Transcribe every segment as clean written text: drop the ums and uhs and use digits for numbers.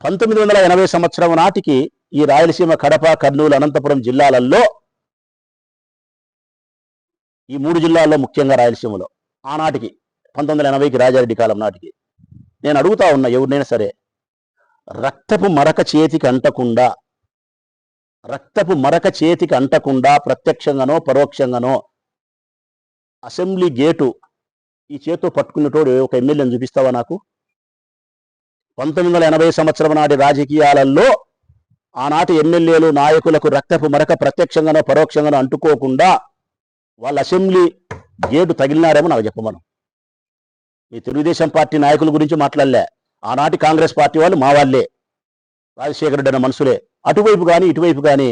1980 సంవత్సరం నాటికి ఈ రాయలసీమ కడప కర్నూలు అనంతపురం జిల్లాలలో ఈ 3 జిల్లాల్లో ముఖ్యంగా రాయలసీమలో ఆనాటికి 1980కి రాజారెడ్డి కాలం నాటికి నేను అడుగుతా ఉన్నా ఎవరినైనా సరే రక్తపు మరక చేతికి అంటకుండా ప్రత్యక్షంగానో పరోక్షంగానో అసెంబ్లీ గేటు ఈ చేతితో పట్టుకున్నటోడు ఒక ఎమ్మెల్యేని చూపిస్తావా నాకు? 1980 సంవత్సరం నాటి రాజకీయాలలో ఆనాటి ఎమ్మెల్యేలు నాయకులకు రక్తపు మరక ప్రత్యక్షంగానో పరోక్షంగానో అంటుకోకుండా వాళ్ళ అసెంబ్లీ గేటు తగిలినారేమో నాకు చెప్పమను. ఈ తెలుగుదేశం పార్టీ నాయకుల గురించి మాట్లాడలే. ఆనాటి కాంగ్రెస్ పార్టీ వాళ్ళు మా వాళ్ళే, రాజశేఖర రెడ్డి అన్న మనుషులే. అటువైపు కానీ ఇటువైపు కానీ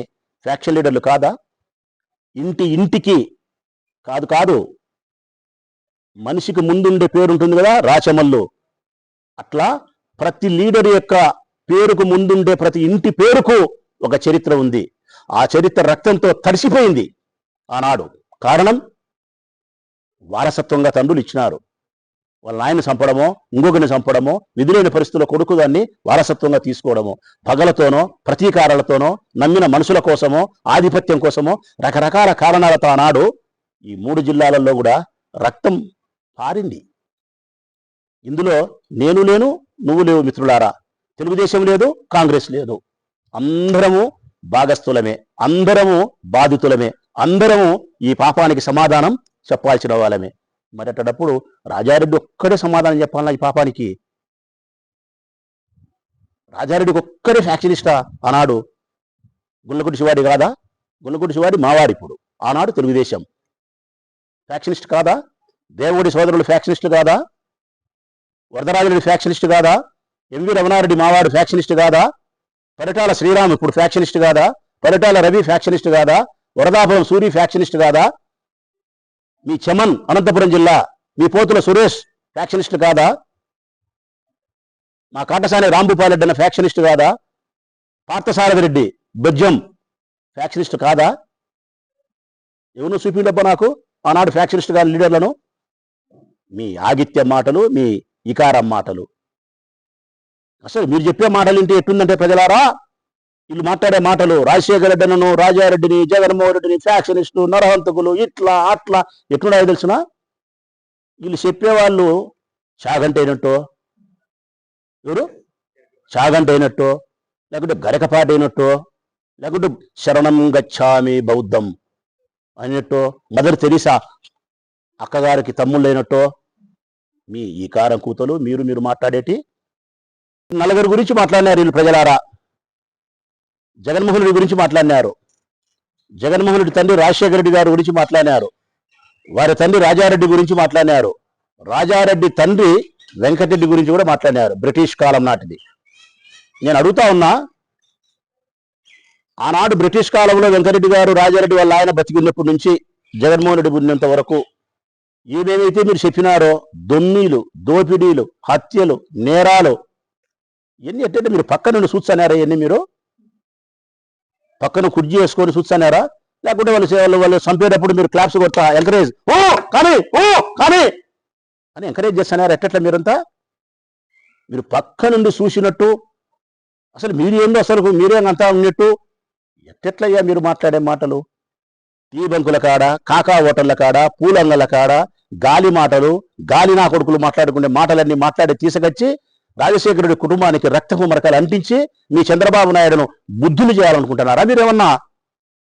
ఫ్యాక్షన్ లీడర్లు కాదా? ఇంటికి కాదు మనిషికి ముందుండే పేరు ఉంటుంది కదా, రాచమల్లు. అట్లా ప్రతి లీడర్ యొక్క పేరుకు ముందుండే ప్రతి ఇంటి పేరుకు ఒక చరిత్ర ఉంది. ఆ చరిత్ర రక్తంతో తడిసిపోయింది ఆనాడు. కారణం వారసత్వంగా తండ్రులు ఇచ్చినారు. వాళ్ళ నాయన్ని చంపడమో ఇంకొకరిని చంపడమో విధులైన పరిస్థితుల్లో కొడుకు దాన్ని వారసత్వంగా తీసుకోవడమో పగలతోనో ప్రతీకారాలతోనో నమ్మిన మనుషుల కోసమో ఆధిపత్యం కోసమో రకరకాల కారణాలతో ఆనాడు ఈ 3 జిల్లాలలో కూడా రక్తం పారింది. ఇందులో నేను లేను, నువ్వు లేవు మిత్రులారా. తెలుగుదేశం లేదు, కాంగ్రెస్ లేదు. అందరము భాగస్థులమే, అందరము బాధితులమే, అందరము ఈ పాపానికి సమాధానం చెప్పాల్సిన వాళ్ళమే. మరి అట్టప్పుడు రాజారెడ్డి ఒక్కడే సమాధానం చెప్పాలన్నా ఈ పాపానికి? రాజారెడ్డికి ఒక్కడే ఫ్యాక్షనిస్టా ఆనాడు? గుల్లకుడి శివాడి కాదా? గుల్లకుడి శివాడి మావాడి. ఇప్పుడు ఆనాడు తెలుగుదేశం ఫ్యాక్షనిస్ట్ కాదా? దేవుడి సోదరులు ఫ్యాక్షనిస్ట్ కాదా? వరదరాజరెడ్డి ఫ్యాక్షనిస్ట్ కాదా? ఎంవి రమణారెడ్డి మావాడు ఫ్యాక్షనిస్ట్ కాదా? పరిటాల శ్రీరామ్ ఇప్పుడు ఫ్యాక్షనిస్ట్ కాదా? పరిటాల రవి ఫ్యాక్షనిస్ట్ కాదా? వరదాపురం సూరి ఫ్యాక్షనిస్ట్ కాదా? మీ చమన్ అనంతపురం జిల్లా మీ పోతుల సురేష్ ఫ్యాక్షనిస్ట్ కాదా? మా కాటసాని రాంభూపాలరెడ్డి అన్న ఫ్యాక్షనిస్ట్ కాదా? పార్థసారథి రెడ్డి బొజ్జం ఫ్యాక్షనిస్ట్ కాదా? ఎవరు చూపిండబ్బా నాకు ఆనాడు ఫ్యాక్షనిస్ట్ గారి లీడర్లను? మీ ఆగిత్య మాటలు, మీ ఇకారం మాటలు. అసలు మీరు చెప్పే మాటలు ఇంటి ఎట్టుందంటే ప్రజలారా, వీళ్ళు మాట్లాడే మాటలు రాజశేఖర రెడ్డిను, రాజారెడ్డిని, జగన్మోహన్ రెడ్డిని ఫ్యాక్షనిస్టు, నరహంతకులు, ఇట్లా అట్లా ఎట్లున్నాయో తెలుసునా? వీళ్ళు చెప్పేవాళ్ళు చాగంటి అయినట్టు, ఎవరు చాగంటి అయినట్టు, లేకుంటే గరకపాటి అయినట్టు, లేకుంటే శరణం గచ్చామి బౌద్ధం అయినట్టు, మదర్ తెరీసా అక్కగారికి తమ్ముళ్ళైనట్టు మీ ఈ కారం కూతలు మీరు మాట్లాడేటి. నలుగురు గురించి మాట్లాడినారు వీళ్ళు ప్రజలారా. జగన్మోహన్ రెడ్డి గురించి మాట్లాడినారు, జగన్మోహన్ రెడ్డి తండ్రి రాజశేఖర రెడ్డి గారి గురించి మాట్లాడినారు, వారి తండ్రి రాజారెడ్డి గురించి మాట్లాడినారు, రాజారెడ్డి తండ్రి వెంకటరెడ్డి గురించి కూడా మాట్లాడినారు, బ్రిటిష్ కాలం నాటిది. నేను అడుగుతా ఉన్నా, ఆనాడు బ్రిటిష్ కాలంలో వెంకటరెడ్డి గారు రాజారెడ్డి వాళ్ళ ఆయన బతికినప్పటి నుంచి జగన్మోహన్ రెడ్డి ఉన్నంత వరకు ఏమేమైతే మీరు చెప్పినారో దొమ్మీలు, దోపిడీలు, హత్యలు, నేరాలు ఇవన్నీ ఎట్టంటే మీరు పక్క నుండి చూస్తున్నారా? ఇవన్నీ మీరు పక్కన కుర్జీ వేసుకొని చూస్తున్నారా? లేకుంటే వాళ్ళు చంపేటప్పుడు మీరు క్లాప్స్ కొడతా ఎంకరేజ్ కానీ అని ఎంకరేజ్ చేస్తున్నారా? ఎట్టట్లా మీరంతా మీరు పక్క నుండి చూసినట్టు అసలు మీరేందో అసలు మీరేంతా ఉన్నట్టు ఎట్టెట్లయ్యా మీరు మాట్లాడే మాటలు? టీ బంకుల కాడ, కాకా హోటళ్ల కాడ, పూలంగల కాడ గాలి మాటలు, గాలి నా కొడుకులు మాట్లాడుకునే మాటలన్నీ మాట్లాడి తీసుకొచ్చి రాజశేఖర రెడ్డి కుటుంబానికి రక్తపు మరకలు అంటించి మీ చంద్రబాబు నాయుడును బుద్ధులు చేయాలనుకుంటున్నారా మీరేమన్నా?